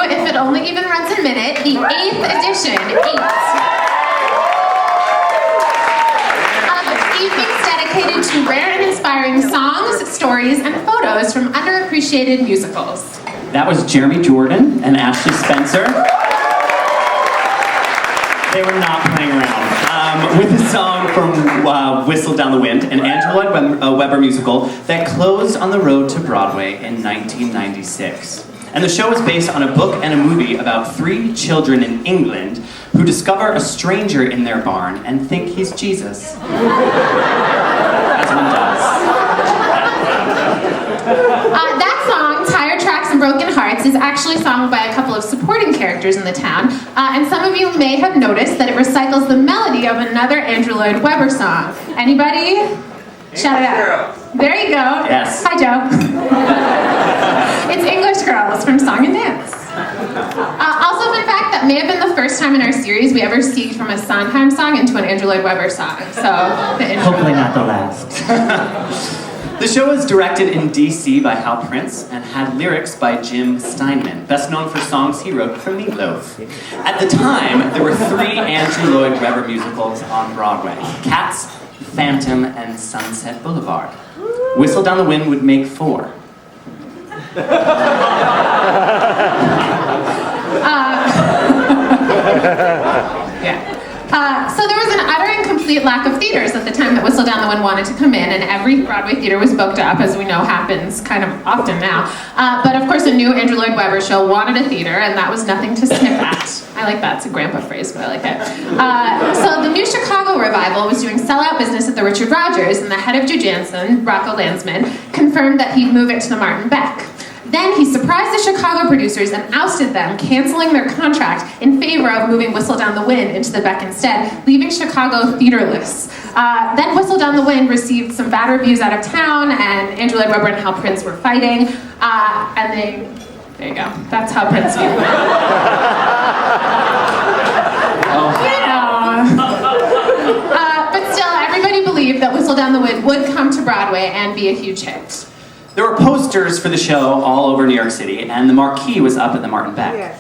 if it only even runs a minute, the 8th edition, of evenings dedicated to rare and inspiring songs, stories, and photos from underappreciated musicals. That was Jeremy Jordan and Ashley Spencer. They were not playing around. With a song from Whistle Down the Wind, an Andrew Lloyd Webber musical that closed on the road to Broadway in 1996. And the show is based on a book and a movie about 3 children in England who discover a stranger in their barn and think he's Jesus. As one does. That song, Tired Tracks and Broken Hearts, is actually sung by a couple of supporting characters in the town, and some of you may have noticed that it recycles the melody of another Andrew Lloyd Webber song. Anybody? Shout it out. There you go. Yes. Hi, Joe. It's English Girls from Song and Dance. Also, fun fact, that may have been the first time in our series we ever segued from a Sondheim song into an Andrew Lloyd Webber song. So, hopefully not the last. The show was directed in D.C. by Hal Prince and had lyrics by Jim Steinman, best known for songs he wrote for Meatloaf. At the time, there were 3 Andrew Lloyd Webber musicals on Broadway: Cats, Phantom, and Sunset Boulevard. Whistle Down the Wind would make 4. So there was an utter and complete lack of theaters at the time that Whistle Down the Wind wanted to come in, and every Broadway theater was booked up, as we know happens kind of often now. But of course, a new Andrew Lloyd Webber show wanted a theater, and that was nothing to sniff at. I like that. It's a grandpa phrase, but I like it. So the new Chicago revival was doing sellout business at the Richard Rodgers, and the head of Jew Jansen, Rocco Landsman, confirmed that he'd move it to the Martin Beck. Then he surprised the Chicago producers and ousted them, canceling their contract in favor of moving Whistle Down the Wind into the Beck instead, leaving Chicago theaterless. Then Whistle Down the Wind received some bad reviews out of town, and Andrew Lloyd Webber and Hal Prince were fighting, and there you go, that's how Prince feels. But still, everybody believed that Whistle Down the Wind would come to Broadway and be a huge hit. There were posters for the show all over New York City, and the marquee was up at the Martin Beck.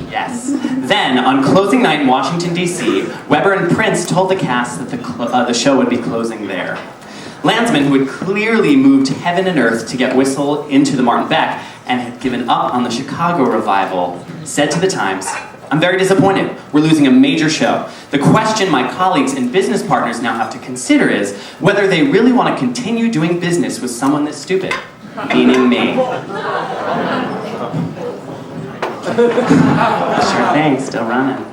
Yes. Then, on closing night in Washington, D.C., Webber and Prince told the cast that the show would be closing there. Landsman, who had clearly moved heaven and earth to get Whistle into the Martin Beck and had given up on the Chicago revival, said to the Times, "I'm very disappointed. We're losing a major show. The question my colleagues and business partners now have to consider is whether they really want to continue doing business with someone that's stupid." Meaning me. Sure thing, still running.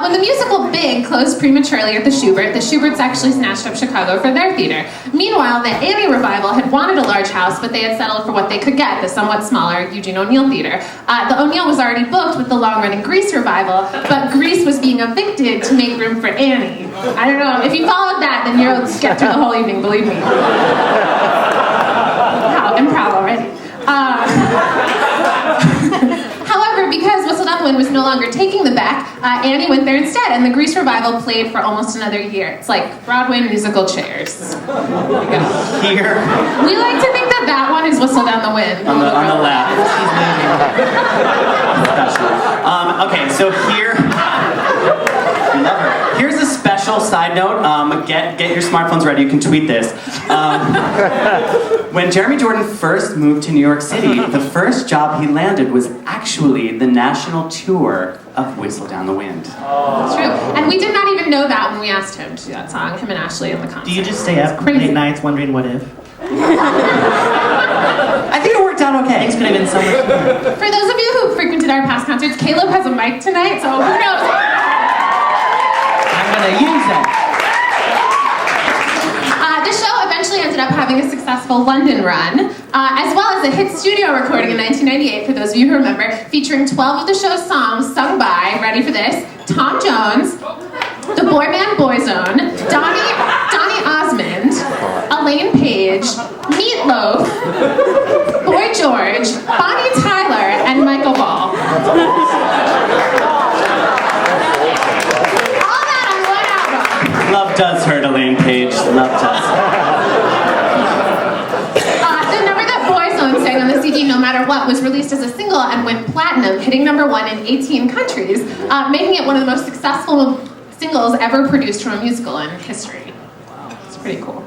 When the musical Big closed prematurely at the Shuberts actually snatched up Chicago for their theater. Meanwhile, the Annie revival had wanted a large house, but they had settled for what they could get, the somewhat smaller Eugene O'Neill Theater. The O'Neill was already booked with the long-running Grease revival, but Grease was being evicted to make room for Annie. I don't know, if you followed that, then you'll get through the whole evening, believe me. Wow, improv already. However, because Whistle Down the Wind was no longer taking the Beck, Annie went there instead, and the Grease revival played for almost another year. It's like Broadway musical chairs. There you go. Here. We like to think that that one is Whistle Down the Wind. On the left. Okay, so here. We love her. Here's a special side note. Get your smartphones ready. You can tweet this. When Jeremy Jordan first moved to New York City, the first job he landed was actually the national tour of Whistle Down the Wind. That's true. And we did not even know that when we asked him to do that song, him and Ashley in the concert. Do you just stay up late nights wondering what if? I think it worked out okay. Things could have been so much fun. For those of you who frequented our past concerts, Caleb has a mic tonight, so who knows? I'm gonna use it. The show eventually ended up having a successful London run, as well as a hit studio recording in 1998, for those of you who remember, featuring 12 of the show's songs sung by, ready for this, Tom Jones, the boy band Boyzone, Donny Osmond, Elaine Page, Meatloaf, Boy George, Bonnie Tyler, and Michael Ball. Love does hurt, Elaine Page. Love does. The number that Boyzone sang on the CD No Matter What was released as a single and went platinum, hitting #1 in 18 countries, making it one of the most successful singles ever produced from a musical in history. Wow. It's pretty cool.